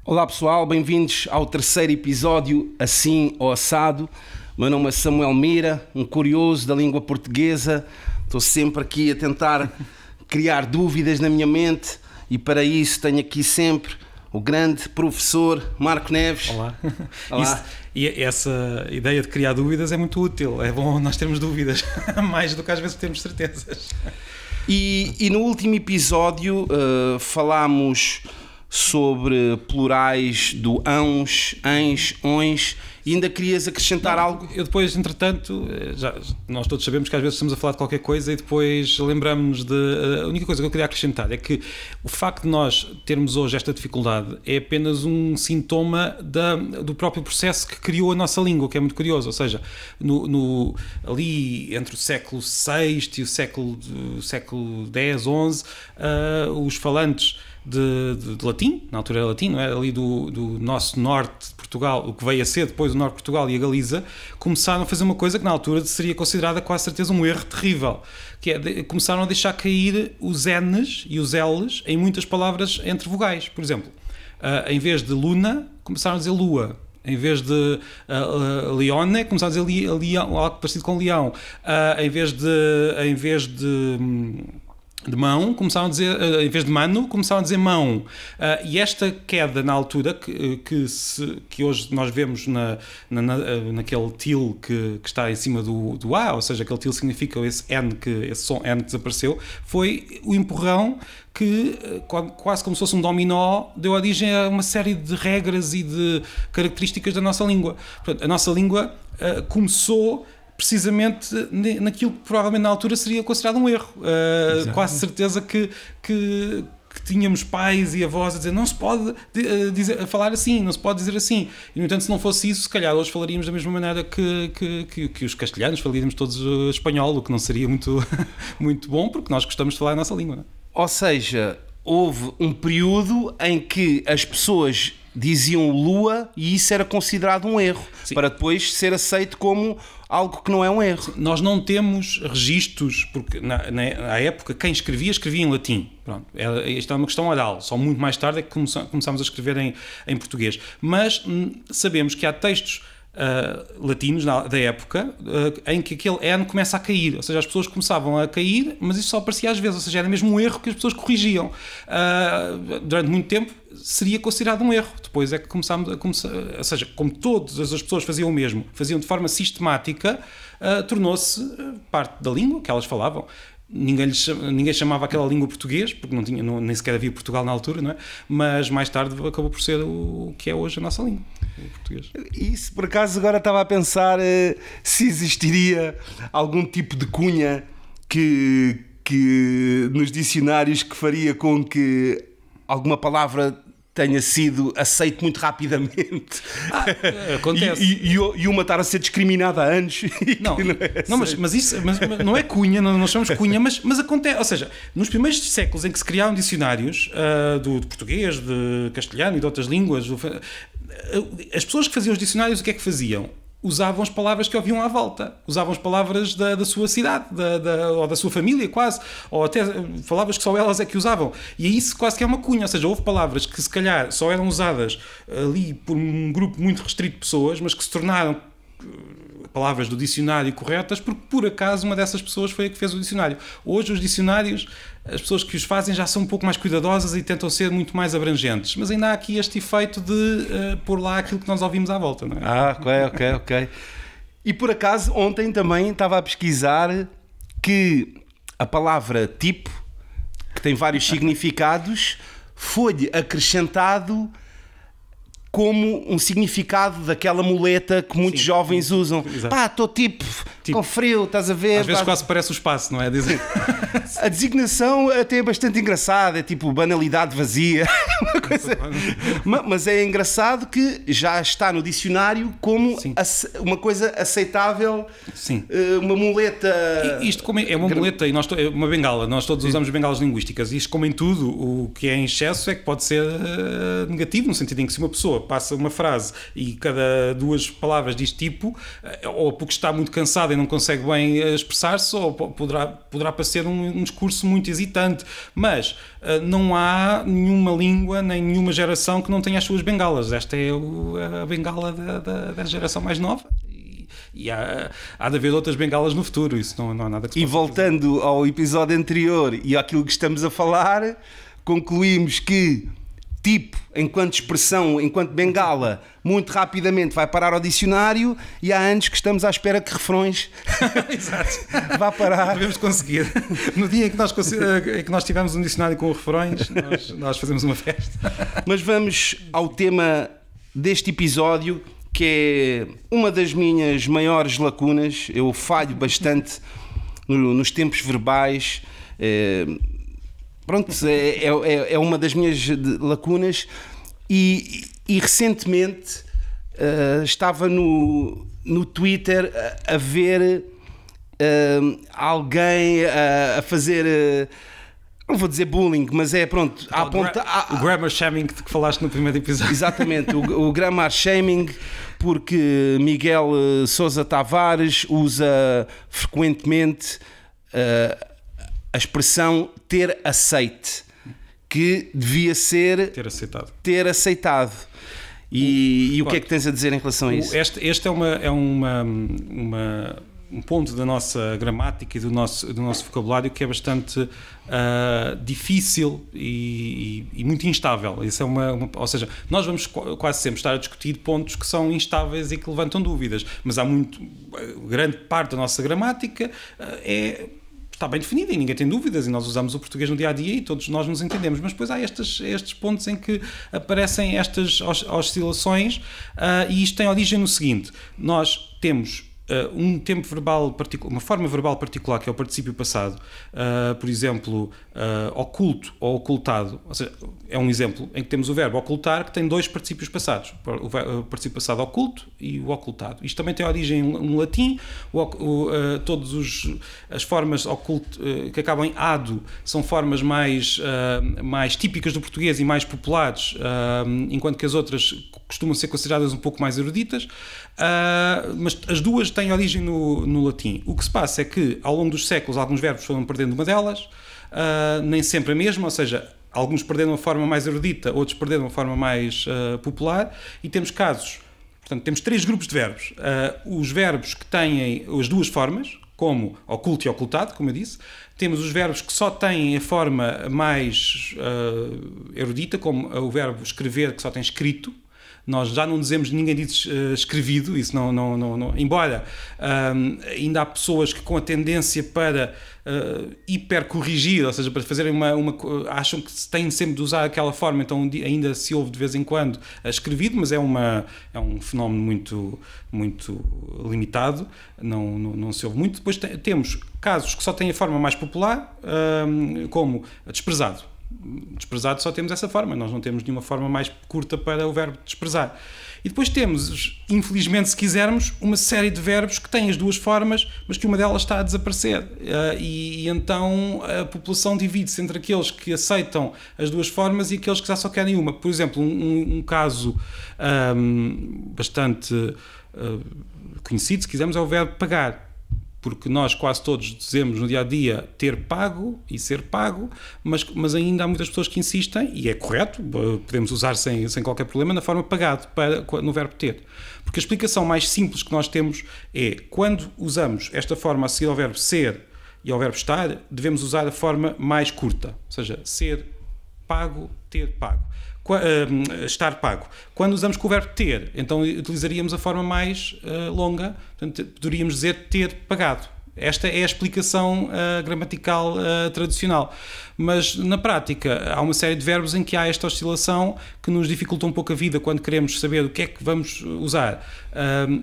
Olá pessoal, bem-vindos ao terceiro episódio Assim ou Assado. Meu nome é Samuel Mira, um curioso da língua portuguesa. Estou sempre aqui a tentar criar dúvidas na minha mente e para isso tenho aqui sempre o grande professor Marco Neves. Olá. Olá. E essa ideia de criar dúvidas é muito útil. É bom nós termos dúvidas, mais do que às vezes termos certezas. E no último episódio falámos sobre plurais do ãos, ães, ões, e ainda querias acrescentar algo? Eu depois, entretanto, nós todos sabemos que às vezes estamos a falar de qualquer coisa e depois lembramos de... A única coisa que eu queria acrescentar é que o facto de nós termos hoje esta dificuldade é apenas um sintoma do próprio processo que criou a nossa língua, que é muito curioso. Ou seja, ali entre o século VI e o século X, XI, os falantes de latim, na altura era latim, não é? Ali do nosso norte de Portugal, o que veio a ser depois o norte de Portugal e a Galiza, começaram a fazer uma coisa que na altura seria considerada com certeza um erro terrível, que é começaram a deixar cair os N's e os L's em muitas palavras entre vogais. Por exemplo, em vez de luna, começaram a dizer lua. Em vez de leone, começaram a dizer algo parecido com leão. Em vez de mão, começaram a dizer, em vez de mano, começaram a dizer mão. E esta queda na altura, que hoje nós vemos naquele til que está em cima do A, ou seja, aquele til significa esse som N que desapareceu, foi o empurrão que, quase como se fosse um dominó, deu origem a uma série de regras e de características da nossa língua. Portanto, a nossa língua começou precisamente naquilo que provavelmente na altura seria considerado um erro. Quase certeza que tínhamos pais e avós a dizer não se pode falar assim, não se pode dizer assim. E, no entanto, se não fosse isso, se calhar hoje falaríamos da mesma maneira que os castelhanos, falaríamos todos espanhol, o que não seria muito, muito bom, porque nós gostamos de falar a nossa língua. Não é? Ou seja, houve um período em que as pessoas diziam lua e isso era considerado um erro. Sim. Para depois ser aceito como algo que não é um erro. Sim. Nós não temos registros, porque na época quem escrevia em latim. Pronto, isto é uma questão oral, só muito mais tarde é que começámos a escrever em português. Mas sabemos que há textos latinos da época em que aquele N começa a cair, ou seja, as pessoas começavam a cair, mas isso só aparecia às vezes, ou seja, era mesmo um erro que as pessoas corrigiam. Durante muito tempo seria considerado um erro, depois é que começámos ou seja, como todas as pessoas faziam o mesmo, faziam de forma sistemática, tornou-se parte da língua que elas falavam. Ninguém chamava aquela língua português, porque nem sequer havia Portugal na altura, não é? Mas mais tarde acabou por ser o que é hoje a nossa língua, o português. Isso, por acaso, agora estava a pensar se existiria algum tipo de cunha que nos dicionários que faria com que alguma palavra tenha sido aceito muito rapidamente. Acontece. E uma estar a ser discriminada há anos. Mas isso não é cunha, não chamamos cunha, mas acontece. Ou seja, nos primeiros séculos em que se criaram dicionários de português, de castelhano e de outras línguas, as pessoas que faziam os dicionários, o que é que faziam? Usavam as palavras que ouviam à volta, usavam as palavras da sua cidade, ou da sua família quase, ou até palavras que só elas é que usavam, e isso quase que é uma cunha, ou seja, houve palavras que se calhar só eram usadas ali por um grupo muito restrito de pessoas, mas que se tornaram palavras do dicionário corretas, porque por acaso uma dessas pessoas foi a que fez o dicionário. Hoje os dicionários, as pessoas que os fazem já são um pouco mais cuidadosas e tentam ser muito mais abrangentes, mas ainda há aqui este efeito de pôr lá aquilo que nós ouvimos à volta, não é? Ok. E por acaso ontem também estava a pesquisar que a palavra tipo, que tem vários significados, foi-lhe acrescentado como um significado daquela muleta que muitos jovens usam. Exato. Pá, estou tipo com frio, estás a ver? Às vezes quase parece o espaço, não é? A designação até é bastante engraçada, é tipo banalidade vazia. Mas é engraçado que já está no dicionário como uma coisa aceitável. Sim. Uma muleta. Isto como é uma muleta, e é uma bengala, nós todos usamos bengalas linguísticas, e isto, como em tudo, o que é em excesso é que pode ser negativo, no sentido em que se uma pessoa passa uma frase e cada duas palavras diz tipo, ou porque está muito cansada e não consegue bem expressar-se, ou poderá parecer um discurso muito hesitante, mas não há nenhuma língua nem nenhuma geração que não tenha as suas bengalas. Esta é a bengala da geração mais nova. E há de haver outras bengalas no futuro, isso não há nada que se E possa voltando ao episódio anterior e àquilo que estamos a falar, concluímos que tipo, enquanto expressão, enquanto bengala, muito rapidamente vai parar ao dicionário, e há anos que estamos à espera que refrões vá parar. Devemos conseguir. No dia em que nós tivermos um dicionário com refrões, nós fazemos uma festa. Mas vamos ao tema deste episódio, que é uma das minhas maiores lacunas. Eu falho bastante nos tempos verbais. Pronto, é uma das minhas lacunas. E recentemente estava no Twitter a ver alguém a fazer... não vou dizer bullying, mas é pronto. O grammar shaming que falaste no primeiro episódio. Exatamente, o grammar shaming, porque Miguel Sousa Tavares usa frequentemente a expressão ter aceite, que devia ser ter aceitado. E o que é que tens a dizer em relação a isso? Este é um ponto da nossa gramática e do nosso vocabulário que é bastante difícil e muito instável. Isso ou seja, nós vamos quase sempre estar a discutir pontos que são instáveis e que levantam dúvidas, mas grande parte da nossa gramática está bem definida e ninguém tem dúvidas, e nós usamos o português no dia-a-dia e todos nós nos entendemos, mas depois há estes pontos em que aparecem estas oscilações, e isto tem origem no seguinte: nós temos um tempo verbal particular, uma forma verbal particular, que é o particípio passado, por exemplo, oculto ou ocultado. Ou seja, é um exemplo em que temos o verbo ocultar, que tem dois particípios passados, o particípio passado oculto e o ocultado. Isto também tem origem no latim. Todas as formas que acabam em ado são formas mais típicas do português e mais populares, enquanto que as outras costumam ser consideradas um pouco mais eruditas, mas as duas têm origem no latim. O que se passa é que, ao longo dos séculos, alguns verbos foram perdendo uma delas, nem sempre a mesma, ou seja, alguns perderam uma forma mais erudita, outros perderam uma forma mais popular, e temos casos, portanto, temos três grupos de verbos. Os verbos que têm as duas formas, como oculto e ocultado, como eu disse. Temos os verbos que só têm a forma mais erudita, como o verbo escrever, que só tem escrito. Nós já não dizemos, ninguém diz escrevido, isso não. Embora ainda há pessoas que, com a tendência para hipercorrigir, ou seja, para fazerem acham que têm sempre de usar aquela forma, então ainda se ouve de vez em quando escrevido, mas é um fenómeno muito, muito limitado, não se ouve muito. Depois temos casos que só têm a forma mais popular, como desprezado. Desprezado só temos essa forma, nós não temos nenhuma forma mais curta para o verbo desprezar. E depois temos, infelizmente, se quisermos, uma série de verbos que têm as duas formas, mas que uma delas está a desaparecer. E então a população divide-se entre aqueles que aceitam as duas formas e aqueles que já só querem uma. Por exemplo, um caso bastante conhecido, se quisermos, é o verbo pagar. Porque nós quase todos dizemos no dia-a-dia ter pago e ser pago, mas ainda há muitas pessoas que insistem, e é correto, podemos usar sem qualquer problema, na forma pagado no verbo ter. Porque a explicação mais simples que nós temos é, quando usamos esta forma a seguir ao verbo ser e ao verbo estar, devemos usar a forma mais curta, ou seja, ser pago, ter pago. Estar pago. Quando usamos com o verbo ter, então utilizaríamos a forma mais longa, portanto, poderíamos dizer ter pagado. Esta é a explicação gramatical tradicional. Mas na prática há uma série de verbos em que há esta oscilação que nos dificulta um pouco a vida quando queremos saber o que é que vamos usar.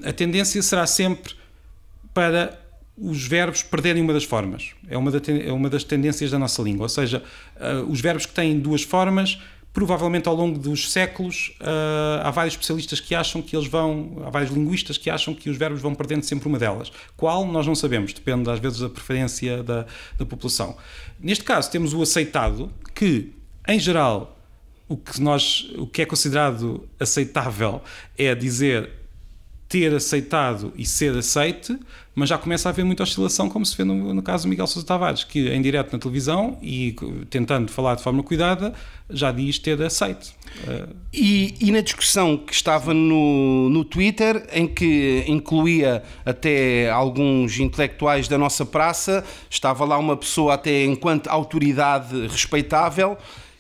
A tendência será sempre para os verbos perderem uma das formas. É uma das tendências da nossa língua. Ou seja, os verbos que têm duas formas, provavelmente ao longo dos séculos há vários especialistas que acham que há vários linguistas que acham que os verbos vão perdendo sempre uma delas. Qual? Nós não sabemos, depende às vezes da preferência da população. Neste caso temos o aceitado, que em geral o que é considerado aceitável é dizer ter aceitado e ser aceite, mas já começa a haver muita oscilação, como se vê no caso do Miguel Sousa Tavares, que em direto na televisão e tentando falar de forma cuidada, já diz ter aceite. E na discussão que estava no Twitter, em que incluía até alguns intelectuais da nossa praça, estava lá uma pessoa até enquanto autoridade respeitável,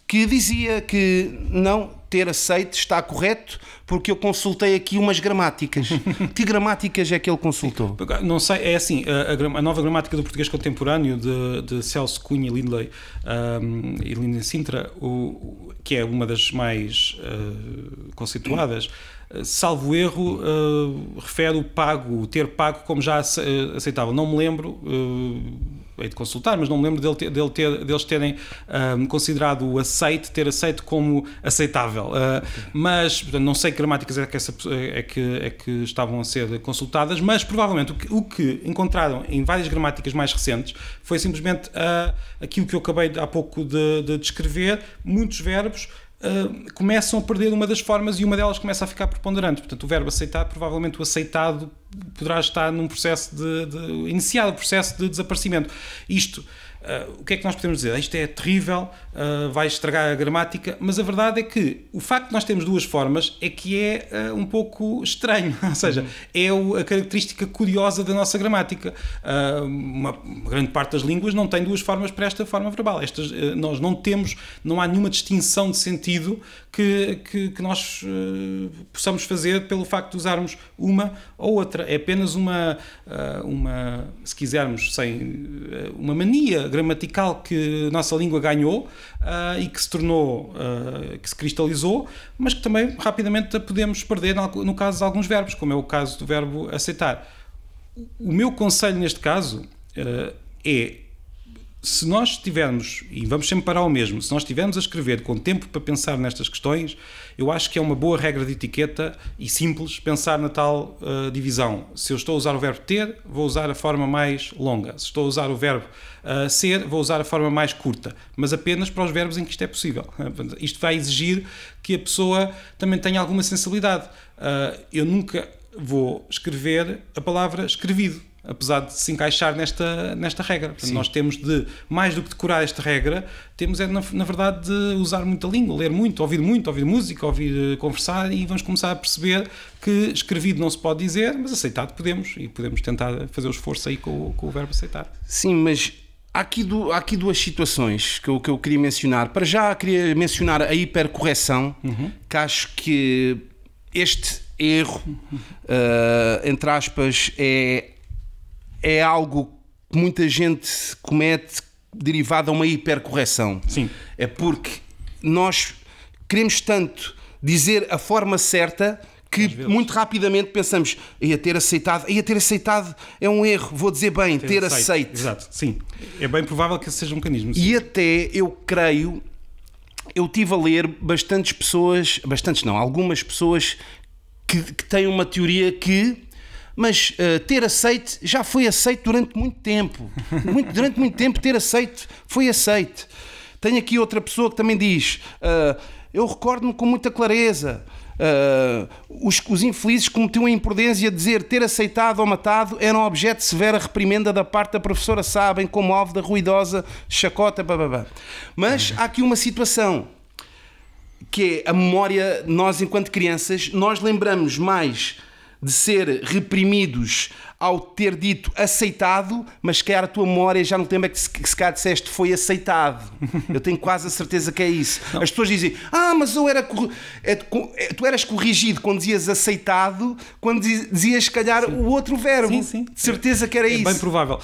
que dizia que não, ter aceite está correto, porque eu consultei aqui umas gramáticas. Que gramáticas é que ele consultou? Não sei, é assim, a nova gramática do português contemporâneo de Celso Cunha Lindley e Lindley Sintra, que é uma das mais conceituadas, salvo erro, refere o ter pago como já aceitável. Não me lembro, hei de consultar, mas não me lembro deles terem considerado o ter aceito como aceitável. Mas, portanto, não sei que gramáticas é que estavam a ser consultadas, mas provavelmente o que encontraram em várias gramáticas mais recentes foi simplesmente aquilo que eu acabei há pouco de descrever. Muitos verbos começam a perder uma das formas e uma delas começa a ficar preponderante. Portanto, o verbo aceitar, provavelmente o aceitado poderá estar num processo iniciado o processo de desaparecimento. Isto, o que é que nós podemos dizer? Isto é terrível, vai estragar a gramática, mas a verdade é que o facto de nós termos duas formas é que é um pouco estranho, ou seja, é a característica curiosa da nossa gramática. Uma grande parte das línguas não tem duas formas para esta forma verbal. Nós não há nenhuma distinção de sentido que nós possamos fazer pelo facto de usarmos uma ou outra. É apenas se quisermos, uma mania gramatical que a nossa língua ganhou e que se tornou, que se cristalizou, mas que também rapidamente a podemos perder no caso de alguns verbos, como é o caso do verbo aceitar. O meu conselho neste caso é, se nós estivermos, e vamos sempre parar ao mesmo, se nós estivermos a escrever com tempo para pensar nestas questões, eu acho que é uma boa regra de etiqueta e simples pensar na tal divisão. Se eu estou a usar o verbo ter, vou usar a forma mais longa. Se estou a usar o verbo ser, vou usar a forma mais curta, mas apenas para os verbos em que isto é possível. Isto vai exigir que a pessoa também tenha alguma sensibilidade. Eu nunca vou escrever a palavra escrevido, apesar de se encaixar nesta regra. Portanto, nós temos de, mais do que decorar esta regra, temos na verdade de usar muita língua, ler muito, ouvir música, ouvir conversar, e vamos começar a perceber que escrevido não se pode dizer, mas aceitado podemos, e podemos tentar fazer o esforço aí com o verbo aceitar. Sim, mas há aqui duas situações que eu queria mencionar. Para já queria mencionar a hipercorreção, que acho que este erro, entre aspas, é algo que muita gente comete derivado a uma hipercorreção. Sim. É porque nós queremos tanto dizer a forma certa que muito rapidamente pensamos, ia ter aceitado é um erro, vou dizer bem, ter aceito. Exato, sim. É bem provável que esse seja um mecanismo. Sim. E até, eu creio, eu tive a ler algumas pessoas que têm uma teoria mas ter aceite já foi aceito durante muito tempo. Durante muito tempo ter aceite foi aceite. Tenho aqui outra pessoa que também diz, eu recordo-me com muita clareza, os infelizes cometiam a imprudência de dizer ter aceitado ou matado eram objeto de severa reprimenda da parte da professora Sá, bem como alvo da ruidosa chacota, bababá. Mas há aqui uma situação, que é a memória. Nós, enquanto crianças, nós lembramos mais de ser reprimidos ao ter dito aceitado, mas se calhar a tua memória já não tem bem que se calhar disseste foi aceitado. Eu tenho quase a certeza que é isso. Não. As pessoas dizem, mas tu eras corrigido quando dizias aceitado, quando dizias se calhar o outro verbo. Sim. De certeza que era isso. É bem provável.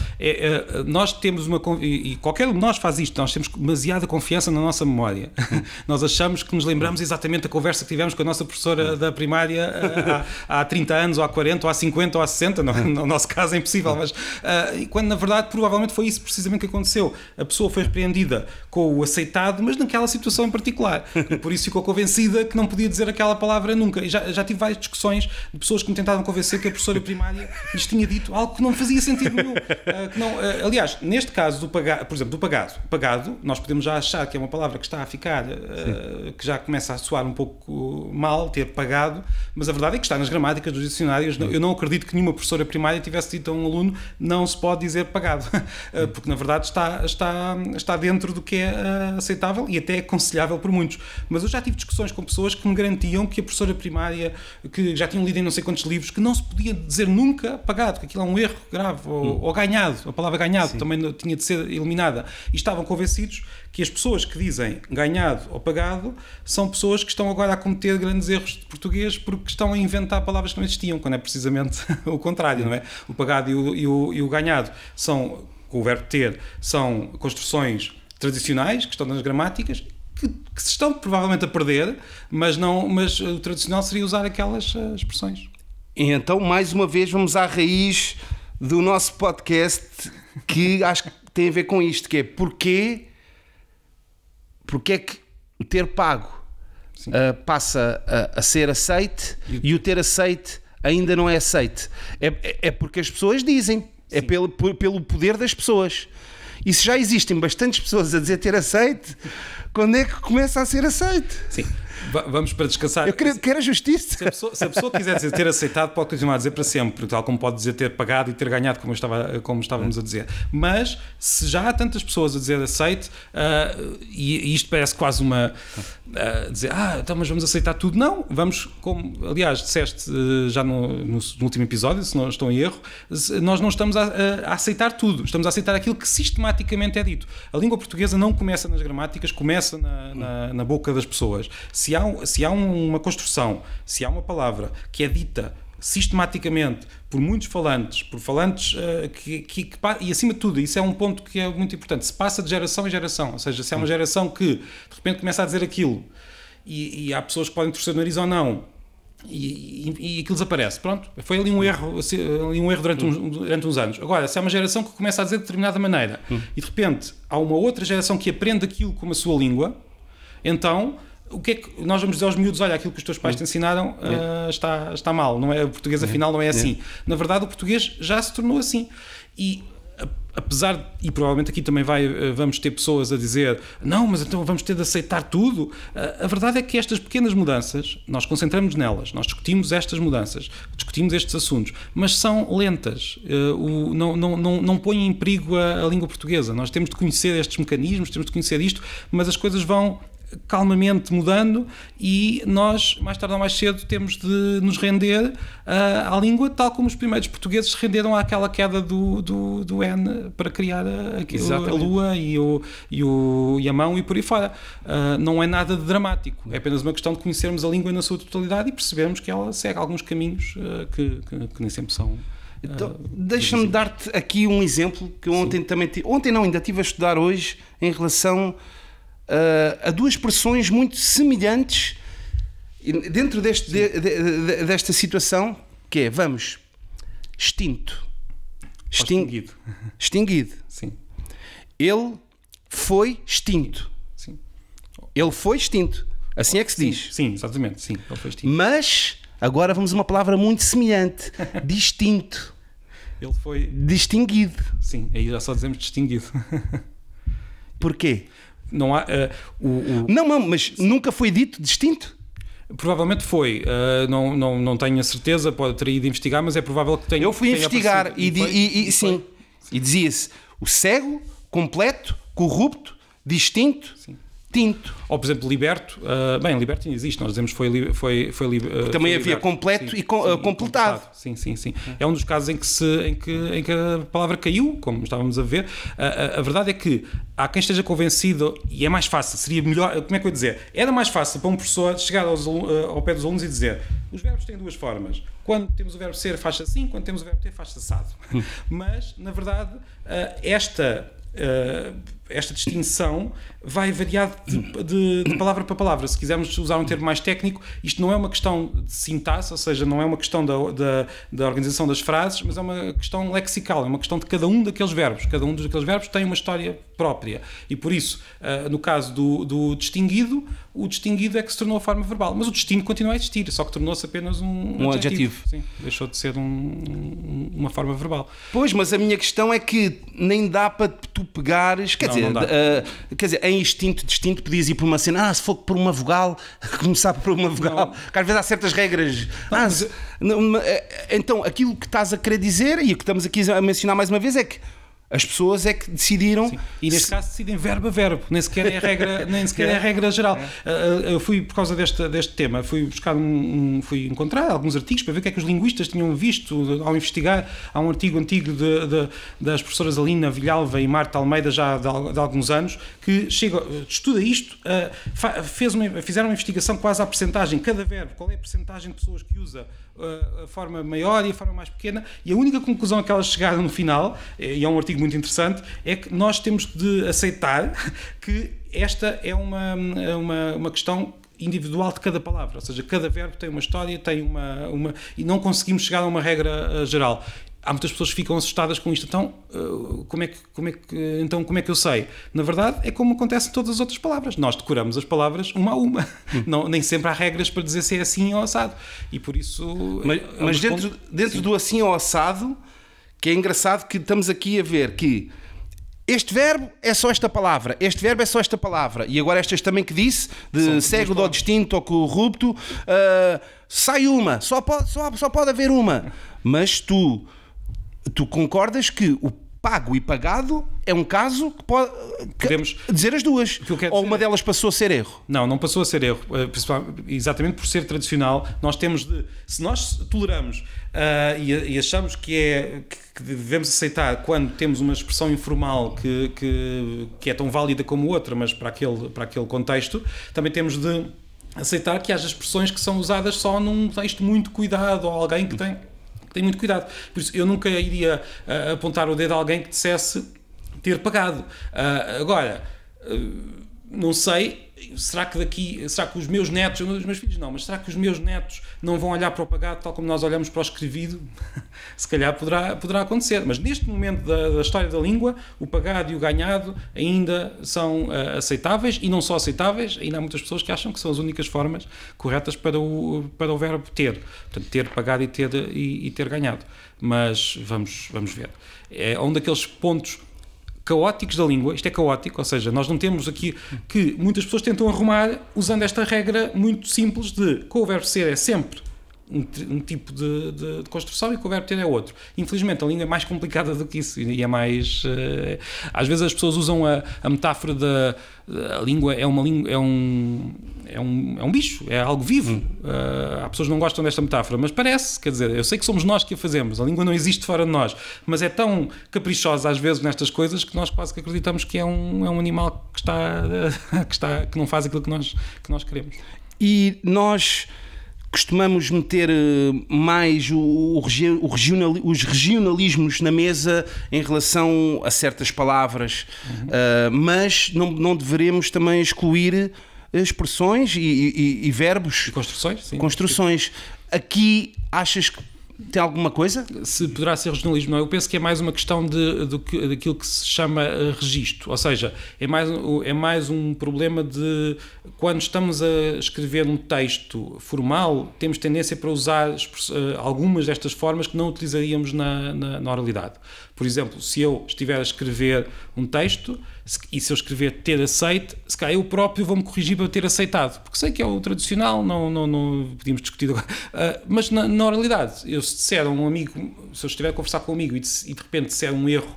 Nós temos e qualquer um de nós faz isto, nós temos demasiada confiança na nossa memória. Nós achamos que nos lembramos exatamente da conversa que tivemos com a nossa professora da primária há 30 anos, ou há 40, ou há 50, ou há 60, no nosso caso é impossível, mas quando na verdade provavelmente foi isso precisamente que aconteceu. A pessoa foi repreendida com o aceitado, mas naquela situação em particular, e por isso ficou convencida que não podia dizer aquela palavra nunca. E já tive várias discussões de pessoas que me tentavam convencer que a professora primária lhes tinha dito algo que não fazia sentido nenhum. Aliás, neste caso do pagado, por exemplo, do pagado, nós podemos já achar que é uma palavra que está a ficar, que já começa a soar um pouco mal, ter pagado, mas a verdade é que está nas gramáticas dos dicionários. Eu não acredito que nenhuma professora primária tivesse dito a um aluno não se pode dizer pagado, porque na verdade está dentro do que é aceitável e até aconselhável por muitos. Mas eu já tive discussões com pessoas que me garantiam que a professora primária, que já tinham lido em não sei quantos livros, que não se podia dizer nunca pagado, que aquilo é um erro grave, ou ganhado, a palavra ganhado também tinha de ser eliminada, e estavam convencidos que as pessoas que dizem ganhado ou pagado são pessoas que estão agora a cometer grandes erros de português porque estão a inventar palavras que não existiam, quando é precisamente o contrário, não é? O pagado e o ganhado são, com o verbo ter, são construções tradicionais que estão nas gramáticas, que se estão provavelmente a perder, mas o tradicional seria usar aquelas expressões. E então, mais uma vez, vamos à raiz do nosso podcast, que acho que tem a ver com isto, que é porque é que o ter pago passa a ser aceite e o ter aceite ainda não é aceite. É porque as pessoas dizem, é pelo poder das pessoas. E se já existem bastantes pessoas a dizer ter aceite, quando é que começa a ser aceite? Sim. Vamos para descansar. Eu quero a justiça. Se a pessoa quiser dizer ter aceitado, pode continuar a dizer para sempre, tal como pode dizer ter pagado e ter ganhado, como estávamos a dizer. Mas se já há tantas pessoas a dizer aceite, e isto parece quase uma dizer, então mas vamos aceitar tudo. Não, vamos, como aliás disseste já no último episódio, se não estou em erro, nós não estamos a aceitar tudo, estamos a aceitar aquilo que sistematicamente é dito. A língua portuguesa não começa nas gramáticas, começa na boca das pessoas. Se há uma construção, se há uma palavra que é dita sistematicamente por muitos falantes, e acima de tudo, isso é um ponto que é muito importante, se passa de geração em geração, ou seja, se há uma geração que de repente começa a dizer aquilo e há pessoas que podem torcer o nariz ou não, e aquilo desaparece, pronto, foi ali um erro durante uns anos. Agora, se há uma geração que começa a dizer de determinada maneira e de repente há uma outra geração que aprende aquilo como a sua língua, então o que é que nós vamos dizer aos miúdos? Olha, aquilo que os teus pais te ensinaram está mal, não é? O português afinal não é assim. Na verdade, o português já se tornou assim. E apesar, e provavelmente aqui também vamos ter pessoas a dizer não, mas então vamos ter de aceitar tudo. A verdade é que estas pequenas mudanças, nós concentramos nelas, nós discutimos estas mudanças, discutimos estes assuntos, mas são lentas, não põem em perigo a língua portuguesa. Nós temos de conhecer estes mecanismos, temos de conhecer isto, mas as coisas vão calmamente mudando e nós, mais tarde ou mais cedo, temos de nos render à língua, tal como os primeiros portugueses se renderam àquela queda do N para criar a lua e a mão e por aí fora. Não é nada de dramático, é apenas uma questão de conhecermos a língua na sua totalidade e percebermos que ela segue alguns caminhos que nem sempre são. Então, deixa-me dar-te aqui um exemplo que ainda estive a estudar hoje em relação a duas expressões muito semelhantes dentro desta situação, que é, extinto. Extinguido. Sim. Ele foi extinto. Sim. Ele foi extinto. Assim é que se diz. Sim, exatamente. Sim, ele foi extinto. Mas, agora vamos a uma palavra muito semelhante. Distinto. Ele foi... Distinguido. Sim, aí já só dizemos distinguido. Porquê? Não há... Não, mas nunca foi dito distinto? Provavelmente foi. Não tenho a certeza, teria ido investigar, mas é provável que tenha. Eu fui investigar e dizia-se o cego, completo, corrupto, distinto, tinto. Ou, por exemplo, liberto. Liberto ainda existe, nós dizemos também foi havia liberto. Completo e completado. Sim. É um dos casos em que a palavra caiu, como estávamos a ver. A verdade é que há quem esteja convencido, e é mais fácil, seria melhor, como é que eu ia dizer? Era mais fácil para um professor chegar ao pé dos alunos e dizer: os verbos têm duas formas. Quando temos o verbo ser, faz-se assim, quando temos o verbo ter, faz-se assado. Mas, na verdade, esta esta distinção vai variar de palavra para palavra. Se quisermos usar um termo mais técnico, isto não é uma questão de sintaxe, ou seja, não é uma questão da organização das frases, mas é uma questão lexical, é uma questão de cada um daqueles verbos. Cada um daqueles verbos tem uma história própria. E por isso, no caso do distinguido, o distinguido é que se tornou a forma verbal. Mas o distinto continua a existir, só que tornou-se apenas um adjetivo. Sim, deixou de ser uma forma verbal. Pois, mas a minha questão é que nem dá para tu pegares... Quer dizer, em instinto distinto podias ir por uma cena, se for por uma vogal, começar por uma vogal, que às vezes há certas regras. Então, aquilo que estás a querer dizer, e o que estamos aqui a mencionar mais uma vez, é que as pessoas é que decidiram... Sim. E neste caso decidem verbo a verbo, nem sequer é a regra geral. Eu fui, por causa deste tema, fui fui encontrar alguns artigos para ver o que é que os linguistas tinham visto ao investigar. Há um artigo antigo das professoras Alina Vilhalva e Marta Almeida, já de alguns anos, que estuda isto, fizeram uma investigação quase à percentagem, cada verbo, qual é a percentagem de pessoas que usa a forma maior e a forma mais pequena, e a única conclusão a que elas chegaram no final, e é um artigo muito interessante, é que nós temos de aceitar que esta é uma questão individual de cada palavra, ou seja, cada verbo tem uma história, tem e não conseguimos chegar a uma regra geral. Há muitas pessoas que ficam assustadas com isto. Então, como é que eu sei? Na verdade, é como acontece em todas as outras palavras. Nós decoramos as palavras uma a uma. Não, nem sempre há regras para dizer se é assim ou assado. E por isso... Mas dentro do assim ou assado, que é engraçado que estamos aqui a ver que este verbo é só esta palavra, este verbo é só esta palavra, e agora estas também que disse, de cego ou distinto ou corrupto, sai uma, só pode haver uma. Mas tu concordas que o pago e pagado é um caso que pode dizer as duas, ou uma delas passou a ser erro? Não passou a ser erro, exatamente por ser tradicional. Nós temos se nós toleramos e achamos que devemos aceitar quando temos uma expressão informal que é tão válida como outra, mas para aquele contexto, também temos de aceitar que haja expressões que são usadas só num texto muito cuidado, ou alguém que tem muito cuidado. Por isso, eu nunca iria apontar o dedo a alguém que dissesse ter pagado. Agora, não sei, será que os meus netos, os meus filhos não, mas será que os meus netos não vão olhar para o pagado tal como nós olhamos para o escrevido? Se calhar poderá acontecer, mas neste momento da história da língua, o pagado e o ganhado ainda são aceitáveis, e não só aceitáveis, ainda há muitas pessoas que acham que são as únicas formas corretas para o verbo ter. Portanto, ter pagado e ter ganhado. Mas vamos ver. É um daqueles pontos caóticos da língua. Isto é caótico, ou seja, nós não temos aqui que muitas pessoas tentam arrumar usando esta regra muito simples de com o verbo ser é sempre um tipo de construção e com o verbo ter é outro. Infelizmente a língua é mais complicada do que isso e é mais... às vezes as pessoas usam a metáfora a língua é um bicho, é algo vivo. Há pessoas que não gostam desta metáfora, mas parece, quer dizer, eu sei que somos nós que a fazemos, a língua não existe fora de nós, mas é tão caprichosa às vezes nestas coisas que nós quase que acreditamos que é um animal que não faz aquilo que nós queremos. E nós costumamos meter mais os regionalismos na mesa em relação a certas palavras, mas não deveremos também excluir expressões e verbos. E construções, sim. Construções. Aqui achas que tem alguma coisa? Se poderá ser regionalismo, não. Eu penso que é mais uma questão daquilo que se chama registro. Ou seja, é mais um problema de quando estamos a escrever um texto formal, temos tendência para usar algumas destas formas que não utilizaríamos na oralidade. Por exemplo, se eu estiver a escrever um texto e se eu escrever ter aceite, se calhar eu próprio vou-me corrigir para ter aceitado, porque sei que é o tradicional, não podíamos discutir agora. Mas na oralidade, se disser a um amigo, se eu estiver a conversar com um amigo e de repente disser um erro,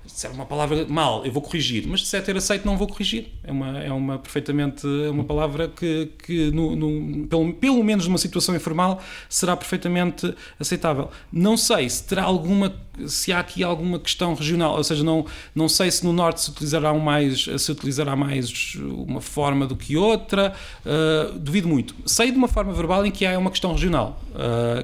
disser uma palavra mal, eu vou corrigir, mas se disser ter aceito, não vou corrigir. É uma palavra que pelo menos numa situação informal será perfeitamente aceitável. Não sei se há aqui alguma questão regional, ou seja, não sei se no norte se utilizará mais uma forma do que outra, duvido muito. Sei de uma forma verbal em que há uma questão regional,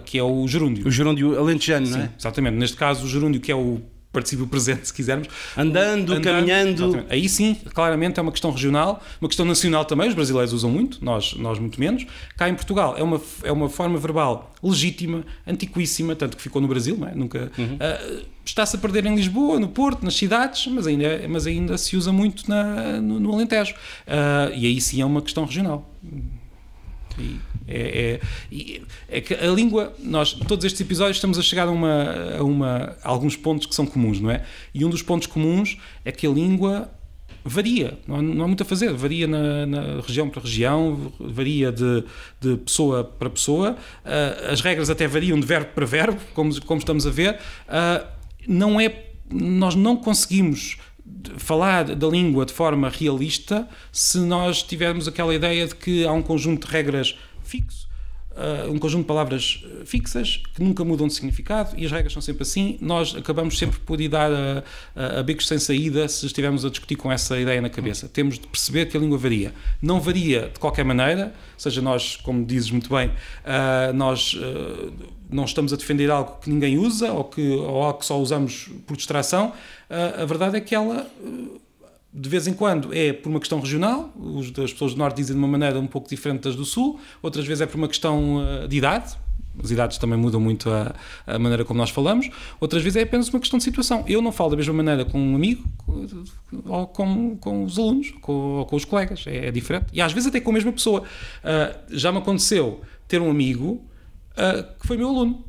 que é o gerúndio. O gerúndio alentejano, não é? Sim, exatamente. Neste caso, o gerúndio que é o particípio presente, se quisermos. Andando, caminhando. Exatamente. Aí sim, claramente é uma questão regional, uma questão nacional também, os brasileiros usam muito, nós muito menos. Cá em Portugal é uma forma verbal legítima, antiquíssima, tanto que ficou no Brasil, não é? Nunca... está-se a perder em Lisboa, no Porto, nas cidades, mas ainda se usa muito no Alentejo. E aí sim é uma questão regional. É que a língua, nós, todos estes episódios estamos a chegar a alguns pontos que são comuns, não é? E um dos pontos comuns é que a língua varia, não há muito a fazer, varia na região para região, varia de pessoa para pessoa, as regras até variam de verbo para verbo, como estamos a ver. Nós não conseguimos falar da língua de forma realista se nós tivermos aquela ideia de que há um conjunto de regras fixo, um conjunto de palavras fixas que nunca mudam de significado e as regras são sempre assim. Nós acabamos sempre por ir dar a becos sem saída se estivermos a discutir com essa ideia na cabeça. Temos de perceber que a língua varia. Não varia de qualquer maneira, seja nós, como dizes muito bem, nós não estamos a defender algo que ninguém usa ou algo que só usamos por distração. A verdade é que ela, de vez em quando, é por uma questão regional. As pessoas do Norte dizem de uma maneira um pouco diferente das do Sul. Outras vezes é por uma questão de idade. As idades também mudam muito a maneira como nós falamos. Outras vezes é apenas uma questão de situação. Eu não falo da mesma maneira com um amigo ou com os alunos ou com os colegas. É diferente. E às vezes até com a mesma pessoa. Já me aconteceu ter um amigo que foi meu aluno.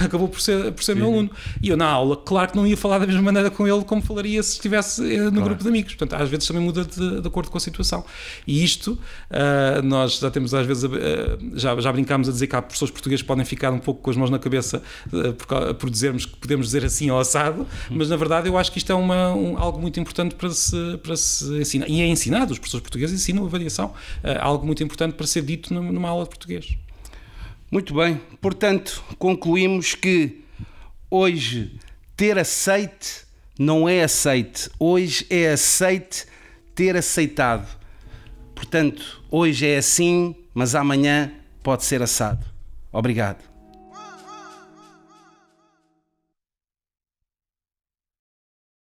Acabou por ser meu aluno. E eu, na aula, claro que não ia falar da mesma maneira com ele como falaria se estivesse no grupo de amigos. Portanto, às vezes também muda de acordo com a situação. E isto, nós já temos, às vezes, já brincámos a dizer que há professores portugueses que podem ficar um pouco com as mãos na cabeça por dizermos que podemos dizer assim ou assado, mas na verdade eu acho que isto é algo muito importante para se ensinar. E é ensinado, os professores portugueses ensinam a variação, algo muito importante para ser dito numa aula de português. Muito bem, portanto, concluímos que hoje ter aceite não é aceite, hoje é aceite ter aceitado. Portanto, hoje é assim, mas amanhã pode ser assado. Obrigado.